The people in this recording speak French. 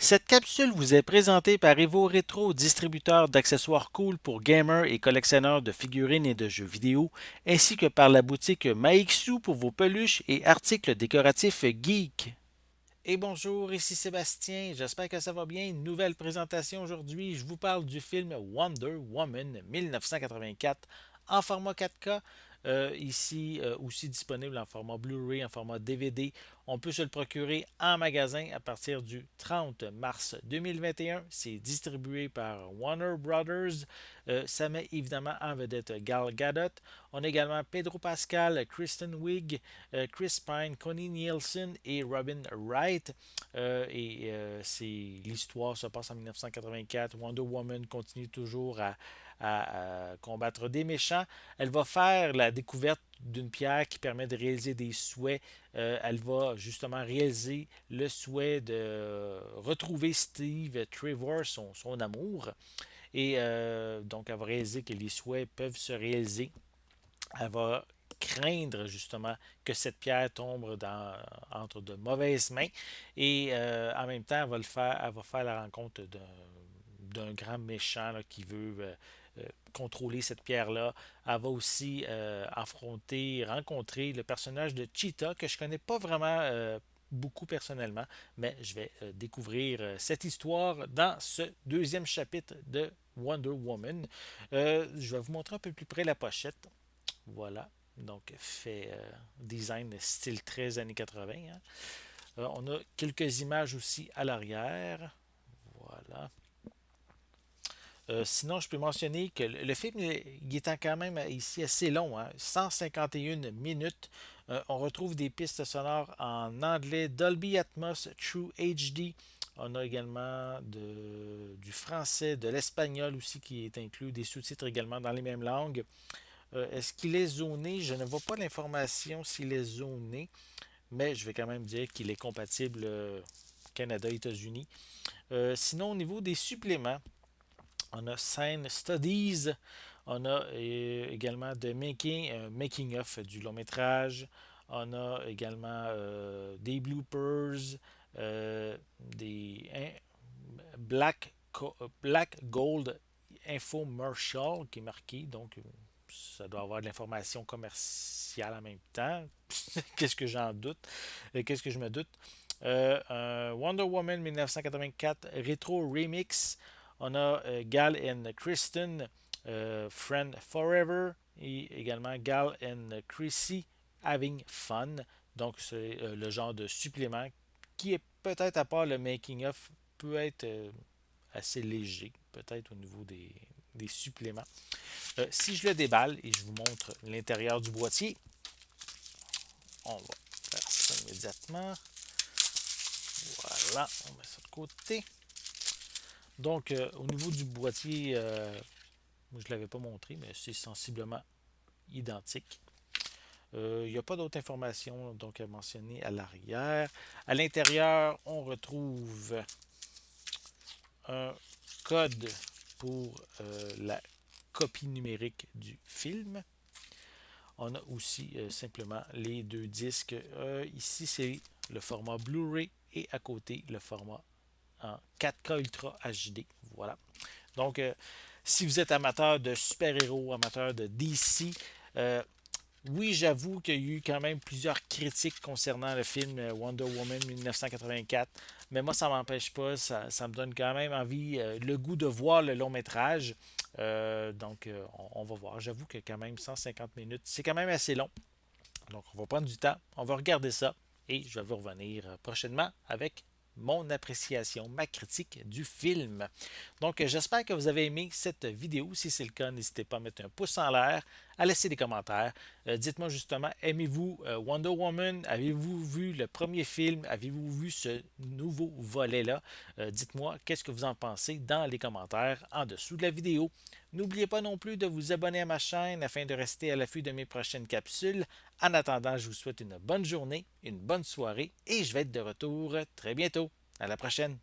Cette capsule vous est présentée par Evo Retro, distributeur d'accessoires cool pour gamers et collectionneurs de figurines et de jeux vidéo, ainsi que par la boutique Maixu pour vos peluches et articles décoratifs geek. Et bonjour, ici Sébastien, j'espère que ça va bien. Nouvelle présentation aujourd'hui, je vous parle du film Wonder Woman 1984 en format 4K. Ici aussi disponible en format Blu-ray, en format DVD. On peut se le procurer en magasin à partir du 30 mars 2021. C'est distribué par Warner Brothers. Ça met évidemment en vedette Gal Gadot. On a également Pedro Pascal, Kristen Wiig, Chris Pine, Connie Nielsen et Robin Wright. L'histoire se passe en 1984. Wonder Woman continue toujours à combattre des méchants. Elle va faire la découverte d'une pierre qui permet de réaliser des souhaits. Elle va justement réaliser le souhait de retrouver Steve Trevor, son amour. Donc, elle va réaliser que les souhaits peuvent se réaliser. Elle va craindre justement que cette pierre tombe entre de mauvaises mains et en même temps elle va faire la rencontre d'un grand méchant là, qui veut contrôler cette pierre-là. Elle va aussi rencontrer le personnage de Cheetah que je connais pas vraiment beaucoup personnellement, mais je vais découvrir cette histoire dans ce deuxième chapitre de Wonder Woman. Je vais vous montrer un peu plus près la pochette. Voilà. Donc, fait design style 13 années 80. Hein. On a quelques images aussi à l'arrière. Voilà. Sinon, je peux mentionner que le film il est quand même ici assez long, hein, 151 minutes. On retrouve des pistes sonores en anglais, Dolby Atmos True HD. On a également du français, de l'espagnol aussi qui est inclus, des sous-titres également dans les mêmes langues. Est-ce qu'il est zoné? Je ne vois pas l'information s'il est zoné, mais je vais quand même dire qu'il est compatible Canada-États-Unis. Sinon, au niveau des suppléments, on a Scene Studies, on a également de making of du long métrage, on a également des bloopers, des Black, Black Gold Infomercial qui est marqué, donc ça doit avoir de l'information commerciale en même temps. Qu'est-ce que j'en doute? Qu'est-ce que je me doute? Un Wonder Woman 1984 Retro Remix. On a Gal and Kristen, Friend Forever, et également Gal and Chrissy Having Fun. Donc, c'est le genre de supplément qui est peut-être à part le making-of, peut être assez léger, peut-être au niveau des suppléments. Si je le déballe et je vous montre l'intérieur du boîtier, on va faire ça immédiatement. Voilà, on met ça de côté. Donc, au niveau du boîtier, je ne l'avais pas montré, mais c'est sensiblement identique. Il n'y a pas d'autres informations donc, à mentionner à l'arrière. À l'intérieur, on retrouve un code pour la copie numérique du film. On a aussi simplement les deux disques. Ici, c'est le format Blu-ray et à côté, le format en 4K Ultra HD. Voilà. Donc, si vous êtes amateur de super-héros, amateur de DC, oui, j'avoue qu'il y a eu quand même plusieurs critiques concernant le film Wonder Woman 1984, mais moi, ça ne m'empêche pas, ça me donne quand même envie, le goût de voir le long métrage. On va voir. J'avoue que quand même 150 minutes, c'est quand même assez long. Donc, on va prendre du temps, on va regarder ça et je vais vous revenir prochainement avec mon appréciation, ma critique du film. Donc, j'espère que vous avez aimé cette vidéo. Si c'est le cas, n'hésitez pas à mettre un pouce en l'air, à laisser des commentaires. Dites-moi justement, aimez-vous Wonder Woman? Avez-vous vu le premier film? Avez-vous vu ce nouveau volet-là? Dites-moi qu'est-ce que vous en pensez dans les commentaires en dessous de la vidéo. N'oubliez pas non plus de vous abonner à ma chaîne afin de rester à l'affût de mes prochaines capsules. En attendant, je vous souhaite une bonne journée, une bonne soirée et je vais être de retour très bientôt. À la prochaine!